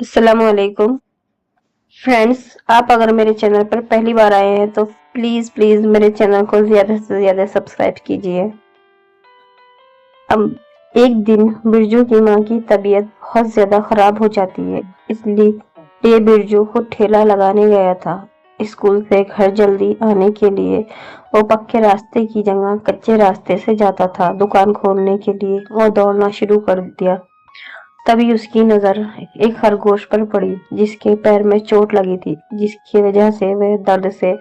अस्सलाम वालेकुम फ्रेंड्स। आप अगर मेरे चैनल पर पहली बार आए हैं तो प्लीज प्लीज मेरे चैनल को ज्यादा से ज्यादा सब्सक्राइब कीजिए। अब एक दिन बिरजू की माँ की तबीयत बहुत ज्यादा खराब हो जाती है, इसलिए ये बिरजू को ठेला लगाने गया था। स्कूल से घर जल्दी आने के लिए वो पक्के रास्ते की जगह कच्चे रास्ते से जाता था दुकान खोलने के लिए और दौड़ना शुरू कर दिया। तभी उसकी नजर एक खरगोश पर पड़ी जिसके पैर में चोट लगी थी, जिसकी वजह से वह दर्द से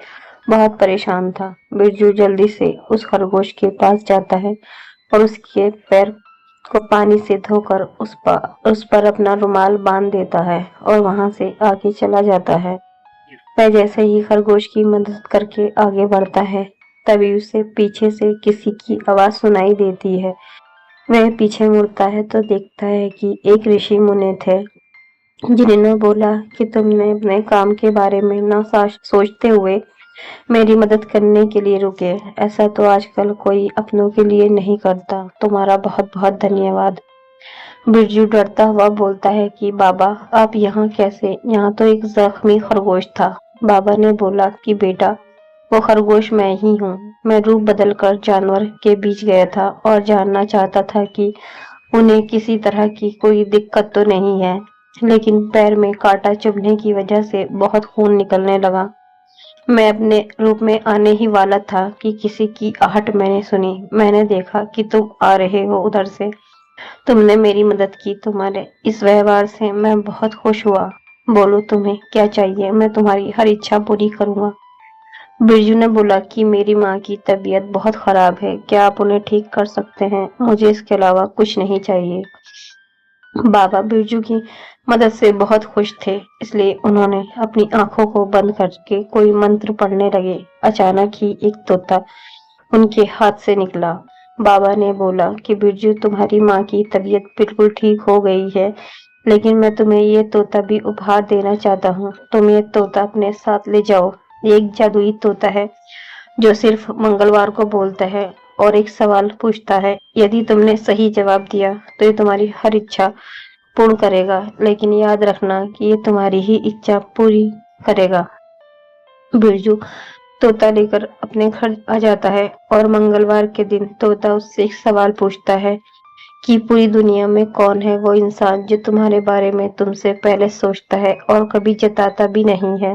बहुत परेशान था। बिरजू जल्दी से उस खरगोश के पास जाता है और उसके पैर को पानी से धोकर उस पर अपना रुमाल बांध देता है और वहां से आगे चला जाता है। वह जैसे ही खरगोश की मदद करके आगे बढ़ता है, तभी उसे पीछे से किसी की आवाज सुनाई देती है। वह पीछे मुड़ता है तो देखता है कि एक ऋषि मुनि थे जिन्होंने बोला कि तुमने अपने काम के बारे में न सोचते हुए मेरी मदद करने के लिए रुके। ऐसा तो आजकल कोई अपनों के लिए नहीं करता। तुम्हारा बहुत बहुत धन्यवाद। बिरजू डरता हुआ बोलता है कि बाबा आप यहाँ कैसे? यहाँ तो एक जख्मी खरगोश था। बाबा ने बोला कि बेटा वो खरगोश मैं ही हूँ। मैं रूप बदल कर जानवर के बीच गया था और जानना चाहता था कि उन्हें किसी तरह की कोई दिक्कत तो नहीं है, लेकिन पैर में कांटा चुभने की वजह से बहुत खून निकलने लगा। मैं अपने रूप में आने ही वाला था कि किसी की आहट मैंने सुनी। मैंने देखा कि तुम आ रहे हो उधर से। तुमने मेरी मदद की। तुम्हारे इस व्यवहार से मैं बहुत खुश हुआ। बोलो तुम्हें क्या चाहिए, मैं तुम्हारी हर इच्छा पूरी करूंगा। बिरजू ने बोला कि मेरी माँ की तबीयत बहुत खराब है, क्या आप उन्हें ठीक कर सकते हैं? मुझे इसके अलावा कुछ नहीं चाहिए। बाबा बिरजू की मदद से बहुत खुश थे, इसलिए उन्होंने अपनी आंखों को बंद करके कोई मंत्र पढ़ने लगे। अचानक ही एक तोता उनके हाथ से निकला। बाबा ने बोला कि बिरजू तुम्हारी माँ की तबीयत बिल्कुल ठीक हो गई है, लेकिन मैं तुम्हें ये तोता भी उपहार देना चाहता हूँ। तुम ये तोता अपने साथ ले जाओ। ये एक जादुई तोता है जो सिर्फ मंगलवार को बोलता है और एक सवाल पूछता है। यदि तुमने सही जवाब दिया तो ये तुम्हारी हर इच्छा पूर्ण करेगा, लेकिन याद रखना कि ये तुम्हारी ही इच्छा पूरी करेगा। बिरजू तोता लेकर अपने घर आ जाता है और मंगलवार के दिन तोता उससे एक सवाल पूछता है कि पूरी दुनिया में कौन है वो इंसान जो तुम्हारे बारे में तुमसे पहले सोचता है और कभी जताता भी नहीं है।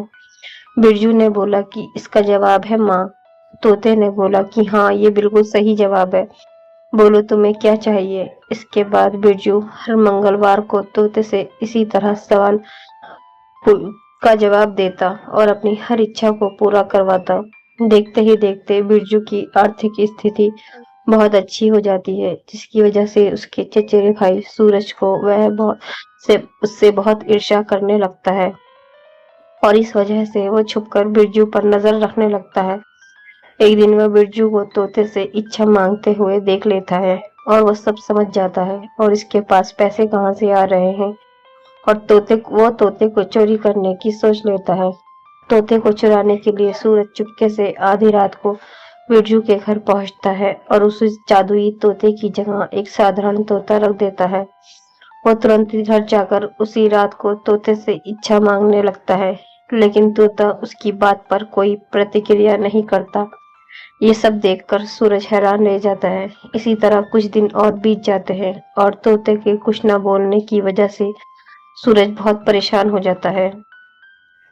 बिरजू ने बोला कि इसका जवाब है माँ। तोते ने बोला कि हाँ, ये बिल्कुल सही जवाब है। बोलो तुम्हें क्या चाहिए? इसके बाद बिरजू हर मंगलवार को तोते से इसी तरह सवाल का जवाब देता और अपनी हर इच्छा को पूरा करवाता। देखते ही देखते बिरजू की आर्थिक स्थिति बहुत अच्छी हो जाती है, जिसकी वजह से उसके चचेरे भाई सूरज को वह बहुत से उससे बहुत ईर्ष्या करने लगता है और इस वजह से वो छुपकर बिरजू पर नजर रखने लगता है। एक दिन वह बिरजू को तोते से इच्छा मांगते हुए देख लेता है और वो सब समझ जाता है और इसके पास पैसे कहाँ से आ रहे हैं और तोते को चोरी करने की सोच लेता है। तोते को चुराने के लिए सूरज चुपके से आधी रात को बिरजू के घर पहुंचता है और उस जादुई तोते की जगह एक साधारण तोता रख देता है। वो तुरंत ही घर जाकर उसी रात को तोते से इच्छा मांगने लगता है, लेकिन तोता उसकी बात पर कोई प्रतिक्रिया नहीं करता। ये सब देखकर सूरज हैरान रह जाता है। इसी तरह कुछ दिन और बीत जाते हैं और तोते के कुछ न बोलने की वजह से सूरज बहुत परेशान हो जाता है,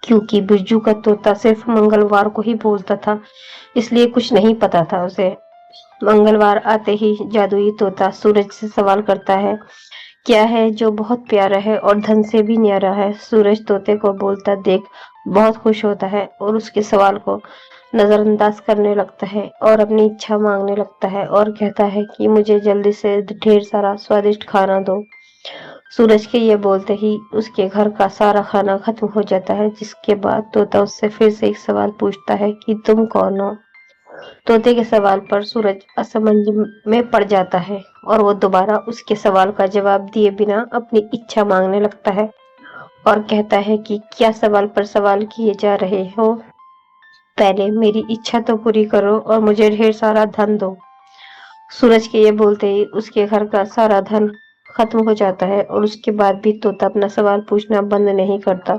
क्योंकि बिरजू का तोता सिर्फ मंगलवार को ही बोलता था, इसलिए कुछ नहीं पता था उसे। मंगलवार आते ही जादुई तोता सूरज से सवाल करता है, क्या है जो बहुत प्यारा है और धन से भी न्यारा है? सूरज तोते को बोलता देख बहुत खुश होता है और उसके सवाल को नजरअंदाज करने लगता है और अपनी इच्छा मांगने लगता है और कहता है कि मुझे जल्दी से ढेर सारा स्वादिष्ट खाना दो। सूरज के ये बोलते ही उसके घर का सारा खाना खत्म हो जाता है, जिसके बाद तोता उससे फिर से एक सवाल पूछता है कि तुम कौन हो? तोते के सवाल पर सूरज असमंज में पड़ जाता है और वो दोबारा उसके सवाल का जवाब दिए बिना अपनी इच्छा मांगने लगता है और कहता है कि क्या सवाल पर सवाल किए जा रहे हो? पहले मेरी इच्छा तो पूरी करो और मुझे ढेर सारा धन दो। सूरज के ये बोलते ही उसके घर का सारा धन ختم ہو جاتا ہے اور اس کے بعد بھی طوطا اپنا سوال پوچھنا بند نہیں کرتا،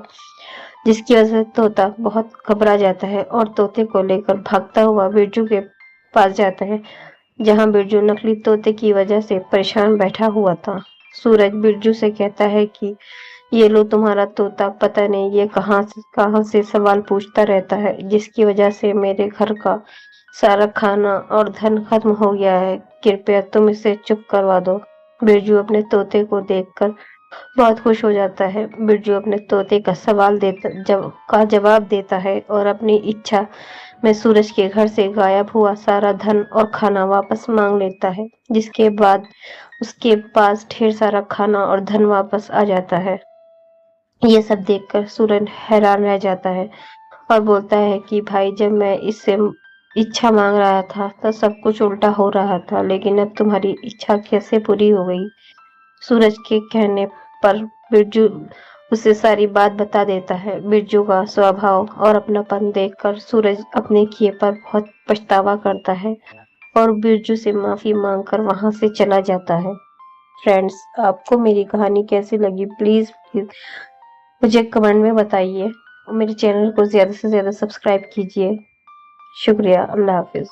جس کی وجہ سے طوطا بہت گھبرا جاتا ہے اور طوطے کو لے کر بھاگتا ہوا برجو کے پاس جاتا ہے، جہاں برجو نکلی طوطے کی وجہ سے پریشان بیٹھا ہوا تھا۔ سورج برجو سے کہتا ہے کہ یہ لو تمہارا طوطا، پتہ نہیں یہ کہاں سے سوال پوچھتا رہتا ہے، جس کی وجہ سے میرے گھر کا سارا کھانا اور دھن ختم ہو گیا ہے، کرپیا تم اسے چپ کروا دو۔ برجو اپنے طوطے کو دیکھ کر بہت خوش ہو جاتا ہے۔ برجو اپنے طوطے کا جواب دیتا ہے اور اپنی اچھا میں سورج کے گھر سے غائب ہوا سارا دھن اور کھانا واپس مانگ لیتا ہے، جس کے بعد اس کے پاس ڈھیر سارا کھانا اور دھن واپس آ جاتا ہے۔ یہ سب دیکھ کر سورج حیران رہ جاتا ہے اور بولتا ہے کہ بھائی، جب میں اس سے اچھا مانگ رہا تھا تو سب کچھ الٹا ہو رہا تھا، لیکن اب تمہاری اچھا کیسے پوری ہو گئی؟ سورج کے کہنے پر برجو اسے ساری بات بتا دیتا ہے۔ برجو کا سوبھاؤ اور اپناپن دیکھ کر سورج اپنے کیے پر بہت پچھتاوا کرتا ہے اور برجو سے معافی مانگ کر وہاں سے چلا جاتا ہے۔ فرینڈس، آپ کو میری کہانی کیسی لگی پلیز مجھے کمنٹ میں بتائیے اور میرے چینل کو زیادہ سے زیادہ سبسکرائب کیجیے۔ شکریہ، اللہ حافظ۔